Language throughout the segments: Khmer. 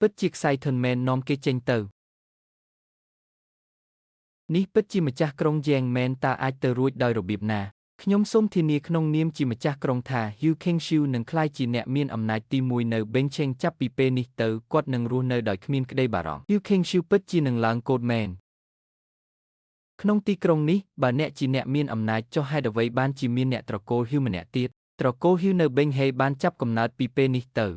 ពិតជាខ្សែធនមែននាំគេចេញទៅនេះពិតជាម្ចាស់ក្រុងយ៉ាងមែនតើអាចទៅរួចដោយរបៀបណាខ្ញុំសូមធានាក្នុងនាមជាម្ចាស់ក្រុងថា Yu Kengshu នឹងក្លាយជាអ្នកមានអំណាចទី1នៅ Bencheng ចាប់ពីពេលនេះទៅគាត់នឹងរស់នៅដោយគ្មានក្តីបារម្ភ Yu Kengshu ពិតជានឹងឡើងកូដមែនក្នុងទីក្រុងនេះបើអ្នកជាអ្នកមានអំណាចចុះហេតុអ្វីបានជាមានអ្នកត្រកូល Hu ម្នាក់ទៀតត្រកូល Hu នៅ Benghei បានចាប់កំណើតពីពេលនេះទៅ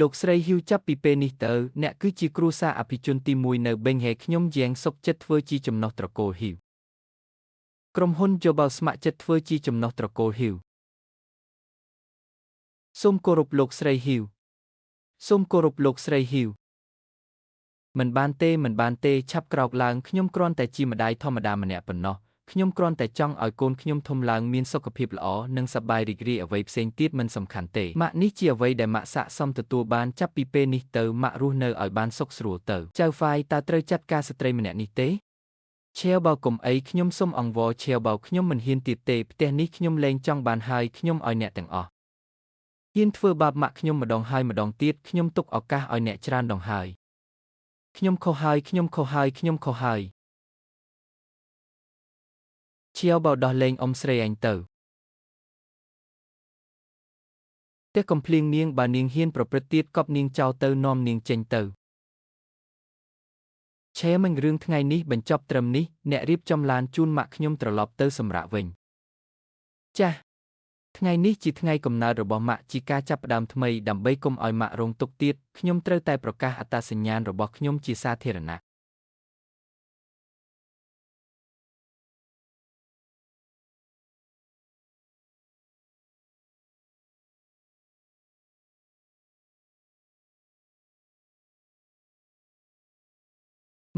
លោកស្រី Hu ចាប់ពីពេលនេះទៅអ្នកគឺជាគ្រួសារអភិជនទី1នៅ Benghei ខ្ញុំយ៉ាងសុខចិត្តធ្វើជាចំណុះត្រកូល Hu ក្រុមហ៊ុន Jobao ស្ម័គ្រចិត្តធ្វើជាចំណុះត្រកូល Hu សូមគោរពលោកស្រី Hu សូមគោរពលោកស្រី Hu មិនបានទេឆាប់ក្រោកឡើងខ្ញុំគ្រាន់តែជាម្ដាយធម្មតាម្នាក់ប៉ុណ្ណោះខ្ញុំគ្រាន់តែចង់ឲ្យកូនខ្ញុំធំឡើងមានសុខភាពល្អនិងសប្បាយរីករាយអ្វីផ្សេងទៀតមិនសំខាន់ទេម៉ាក់នេះជាអ្វីដែលម៉ាក់ស័ក្តិសមទទួលបានចាប់ពីពេលនេះទៅម៉ាក់រស់នៅឲ្យបានសុខស្រួលទៅចៅហ្វាយតើត្រូវចាត់ការស្ត្រីម្នាក់នេះទេឆេវបោកុំអីខ្ញុំសូមអង្វរឆេវបោខ្ញុំមិនហ៊ានទៀតទេផ្ទះនេះខ្ញុំលែងចង់បានហើយខ្ញុំឲ្យអ្នកទាំងអស់ហ៊ានធ្វើបាបម៉ាក់ខ្ញុំម្ដងហើយម្ដងទៀតខ្ញុំទុកឱកាសឲ្យអ្នកច្រើនដងហើយខ្ញុំខុសហើយឆៀវបោដោះលែងអ៊ំស្រីឯងទៅតែកំភ្លៀងនាងបើនាងហ៊ានប្រព្រឹត្តទៀតកប់នាងចោលទៅនាំនាងចេញទៅឆេមិញរឿងថ្ងៃនេះបញ្ចប់ត្រឹមនេះអ្នករៀបចំឡានជូនម៉ាក់ខ្ញុំត្រឡប់ទៅសម្រាកវិញចាស់ថ្ងៃនេះជាថ្ងៃកំណើតរបស់ម៉ាក់ជាការចាប់ផ្ដើមថ្មីដើម្បីកុំឲ្យម៉ាក់រងទុក្ខទៀតខ្ញុំត្រូវតែប្រកាសអត្តសញ្ញាណរបស់ខ្ញុំជាសាធារណៈ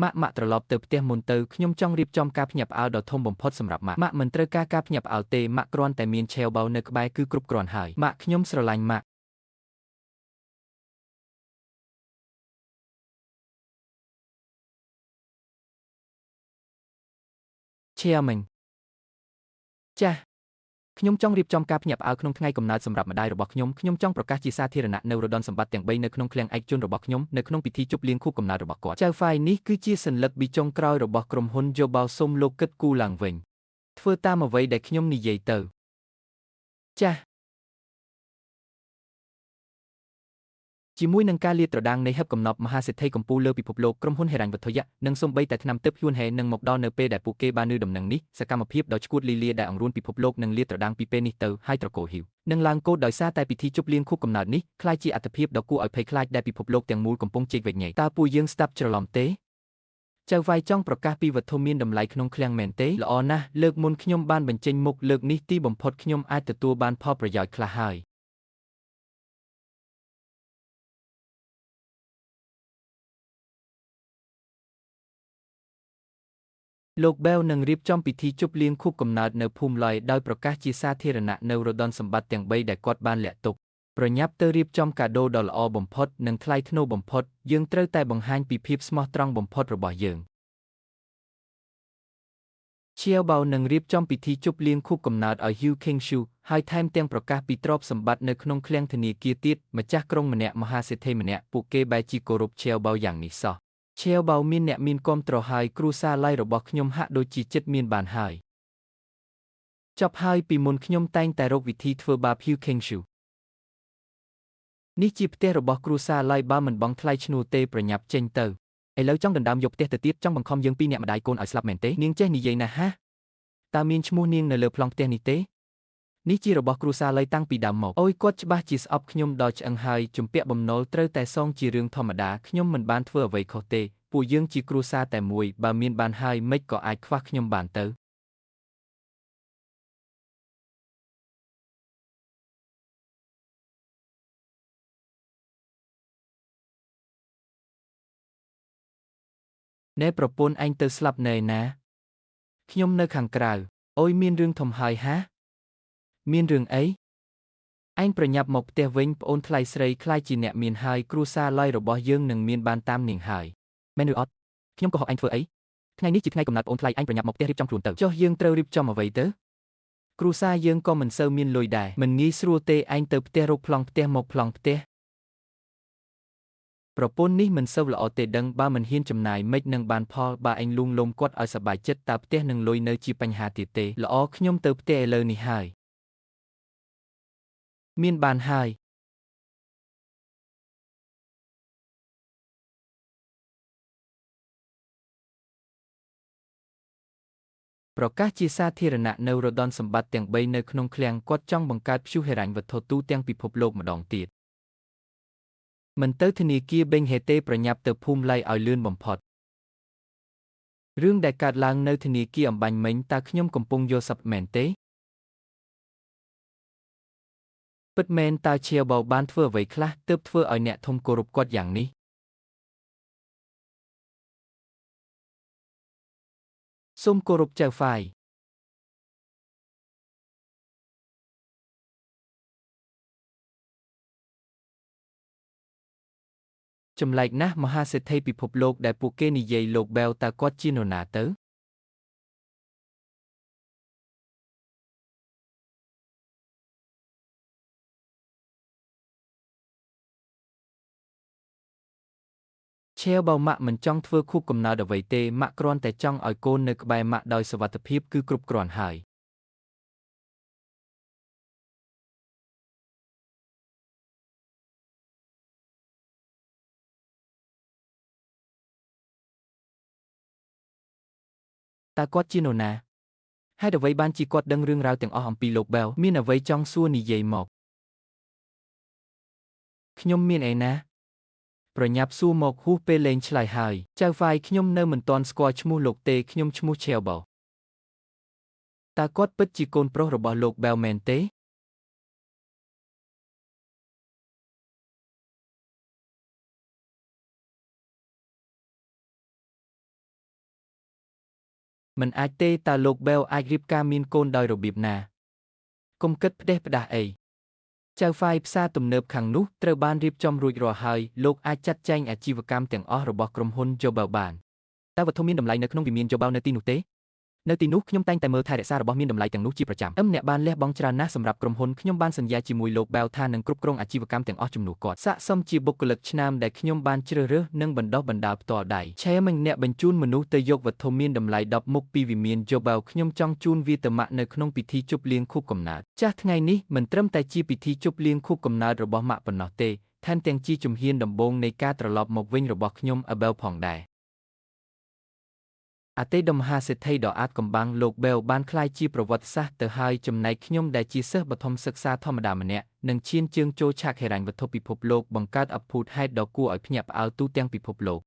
ម៉ាក់ត្រឡប់ទៅផ្ទះមុនទៅខ្ញុំចង់រៀបចំការភ្ញាក់ផ្អើលដ៏ធំបំផុតសម្រាប់ម៉ាក់មិនត្រូវការភ្ញាក់ផ្អើលទេម៉ាក់គ្រាន់តែមានឆេវបោនៅក្បែរគឺគ្រប់គ្រាន់ហើយម៉ាក់ខ្ញុំស្រឡាញ់ម៉ាក់ឆេមិញចាស់ខ្ញុំចង់រៀបចំការភ្ញាក់ផ្អើលក្នុងថ្ងៃកំណើតសម្រាប់ម្ដាយរបស់ខ្ញុំចង់ប្រកាសជាសាធារណៈនៅរដនសម្បត្តិទាំង3នៅក្នុងឃ្លាំងឯកជនរបស់ខ្ញុំនៅក្នុងពិធីជប់លៀងខួបកំណើតរបស់គាត់ចៅហ្វាយនេះគឺជាសញ្ញាពីចុងក្រោយរបស់ក្រុមហ៊ុន Jobao សូមលោកគិតគូរឡើងវិញធ្វើតាមអ្វីដែលខ្ញុំនិយាយទៅចាស់ជាមួយនឹងការលាតត្រដាងនៃហិបកំណប់មហាសេដ្ឋីកម្ពុជាលើពិភពលោកក្រុមហ៊ុនហិរញ្ញវត្ថុយៈនិងសូម្បីតែថ្នាំទិព្វយួនហេនឹងមកដល់នៅពេលដែលពួកគេបានឮដំណឹងនេះសកម្មភាពដ៏ឆ្កួតលីលាដែលអង្រួនពិភពលោកនឹងលាតត្រដាងពីពេលនេះទៅហើយត្រកូលហ៊ីវនឹងឡើងកូដដោយសារតែពិធីជប់លៀងខួបកំណើតនេះคล้ายជាអត្ថភាពដ៏គួរឲ្យភ័យខ្លាចដែលពិភពលោកទាំងមូលកំពុងជែកវែកញែកតើពួកយើងស្ដាប់ច្រឡំទេចៅវាយចង់ប្រកាសពីវត្ថុមានតម្លៃក្នុងឃ្លាំងមែនទេល្អណាស់លើកមុនខ្ញុំបានបញ្ចេញមុខលើកនេះទីបំផុតខ្ញុំអាចទទួលបានផលប្រយោជន៍ខ្លះហើយលោក Bell នឹងរៀបចំពិធីជប់លៀងខួបកំណើតនៅភូមិឡយដោយប្រកាសជាសាធារណៈនៅរដនសម្បត្តិទាំង3ដែលគាត់បានលាក់ទុកប្រញាប់ទៅរៀបចំកាដូដ៏ល្អបំផុតនិងថ្លៃថ្នូរបំផុតយើងត្រូវតែបង្ហាញពីភាពស្មោះត្រង់បំផុតរបស់យើងឆៀវបោនឹងរៀបចំពិធីជប់លៀងខួបកំណើតឲ្យ Yu Kengshu ហើយថែមទាំងប្រកាសពីទ្រព្យសម្បត្តិនៅក្នុងឃ្លាំងធនាគារទៀតម្ចាស់ក្រុងម្នាក់មហាសេដ្ឋីម្នាក់ពួកគេបែរជាគោរពឆៀវបោយ៉ាងនេះសោះឆេវបោមានអ្នកមានគាំទ្រហើយគ្រួសារឡៃរបស់ខ្ញុំហាក់ដូចជាចិត្តមានបានហើយចប់ហើយពីមុនខ្ញុំតែងតែរកវិធីធ្វើបាប Yu Kengshu នេះជាផ្ទះរបស់គ្រួសារឡៃបើមិនបង់ថ្លៃឈ្នួលទេប្រញាប់ចេញទៅឥឡូវចង់ដណ្ដើមយកផ្ទះទៅទៀតចង់បង្ខំយើងពីរអ្នកម្ដាយកូនឲ្យស្លាប់មែនទេនាងចេះនិយាយណាស់ហាតើមានឈ្មោះនាងនៅលើប្លង់ផ្ទះនេះទេនេះជារបស់គ្រួសារឡៃតាំងពីដើមមកអូយគាត់ច្បាស់ជាស្អប់ខ្ញុំដល់ឆ្អឹងហើយជំពាក់បំណុលត្រូវតែសងជារឿងធម្មតាខ្ញុំមិនបានធ្វើអ្វីខុសទេពួកយើងជាគ្រួសារតែមួយបើមានបានហើយមិនក៏អាចខ្វះខ្ញុំបានទៅណែប្រពន្ធឯងទៅស្លាប់នៅឯណាខ្ញុំនៅខាងក្រៅអូយមានរឿងធំហើយហាមានរឿងអីឯងប្រញាប់មកផ្ទះវិញប្អូនថ្លៃស្រីខ្លាចជាអ្នកមានហើយគ្រួសារឡយរបស់យើងនឹងមានបានតាមនាងហើយមែនឬអត់ខ្ញុំក៏ហៅឯងធ្វើអីថ្ងៃនេះជាថ្ងៃកំណើតប្អូនថ្លៃឯងប្រញាប់មកផ្ទះរៀបចំខ្លួនទៅចុះយើងត្រូវរៀបចំអ្វីទៅគ្រួសារយើងក៏មិនសូវមានលុយដែរមិនងាយស្រួលទេឯងទៅផ្ទះរកប្លង់ផ្ទះមកប្លង់ផ្ទះ ប្រពន្ធនេះមិនសូវល្អទេដឹងបើមិនហ៊ានចំណាយមិននឹងបានផលបើឯងលួងលោមគាត់ឲ្យសប្បាយចិត្តតើផ្ទះនឹងលុយនៅជាបញ្ហាទៀតទេល្អខ្ញុំទៅផ្ទះឥឡូវនេះហើយមានបានហើយប្រកាសជាសាធារណៈនៅរដន់សម្បត្តិទាំង3នៅក្នុងឃ្លាំងគាត់ចង់បង្កើតព្យុះហិរញ្ញវត្ថុទូទាំងពិភពលោកម្ដងទៀតមិនទៅធនាគារបេងហេទេប្រញាប់ទៅភូមិលៃឲ្យលឿនបំផុតរឿងដែលកើតឡើងនៅធនាគារអំបញ្ញមិញតើខ្ញុំកំពុងយល់សប្តិមែនទេពិតមែនតើឈៀវបោបានធ្វើអ្វីខ្លះទើបធ្វើឲ្យអ្នកធំគោរពគាត់យ៉ាងនេះសូមគោរពចៅហ្វាយចម្លែកណាស់មហាសេដ្ឋីពិភពលោកដែលពួកគេនិយាយលោកបែវតើគាត់ជានរណាទៅឈែវបៅម៉ាក់មិនចង់ធ្វើខួបកំណើតអ្វីទេម៉ាក់គ្រាន់តែចង់ឲ្យកូននៅក្បែរម៉ាក់ដោយសុវត្ថិភាពគឺគ្រប់គ្រាន់ហើយតើគាត់ជានរណាហេតុអ្វីបានជាគាត់ដឹងរឿងរ៉ាវទាំងអស់អំពីលោកបែវមានអ្វីចង់សួរនិយាយមកខ្ញុំមានឯណាប្រញាប់សួរមកហួសពេលលេងឆ្លើយហើយចៅហ្វាយខ្ញុំនៅមិនទាន់ស្គាល់ឈ្មោះលោកទេខ្ញុំឈ្មោះឈែវបោតើគាត់ពិតជាកូនប្រុសរបស់លោកបែវមែនទេមិនអាចទេតើលោកបែវអាចរៀបការមានកូនដោយរបៀបណាកុំគិតផ្ដេសផ្ដាសអីចៅហ្វាយផ្សារទំនើបខាងនោះត្រូវបានរៀបចំរួចរាល់ហើយលោកអាចចាត់ចែងអាជីវកម្មទាំងអស់របស់ក្រុមហ៊ុន Jobel បានតើវត្ថុមានតម្លៃនៅក្នុងវិមាន Jobel នៅទីនោះទេនៅទីនោះខ្ញុំតែងតែមើលថែរក្សារបស់មានតម្លៃទាំងនោះជាប្រចាំអ្នកបានលះបង់ច្រើនណាស់សម្រាប់ក្រុមហ៊ុនខ្ញុំបានសន្យាជាមួយលោកបែវថានឹងគ្រប់គ្រងអាជីវកម្មទាំងអស់ជំនួសគាត់ស័ក្តិសមជាបុគ្គលិកឆ្នើមដែលខ្ញុំបានជ្រើសរើសនិងបណ្ដុះបណ្ដាលផ្ទាល់ដៃឆេមិនអ្នកបញ្ជូនមនុស្សទៅយកវត្ថុមានតម្លៃ10មុខពីវិមាន Jobel ខ្ញុំចង់ជូនវាទៅម៉ាក់នៅក្នុងពិធីជប់លៀងខួបកំណើតចាស់ថ្ងៃនេះមិនត្រឹមតែជាពិធីជប់លៀងខួបកំណើតរបស់ម៉ាក់ប៉ុណ្ណោះទេថែមទាំងជាជំហានដំបូងនៃការត្រឡប់មកវិញរបស់ខ្ញុំ Abel ផងដែរអតីតមហាសេដ្ឋីដ៏អាចកំបាំងលោកបែវបានក្លាយជាប្រវត្តិសាស្ត្រទៅហើយចំណែកខ្ញុំដែលជាសិស្សបឋមសិក្សាធម្មតាម្នាក់នឹងឈានជើងចូលឆាកហិរញ្ញវត្ថុពិភពលោកបង្កើតអភូតហេតុដ៏គួរឲ្យភ្ញាក់ផ្អើលទូទាំងពិភពលោក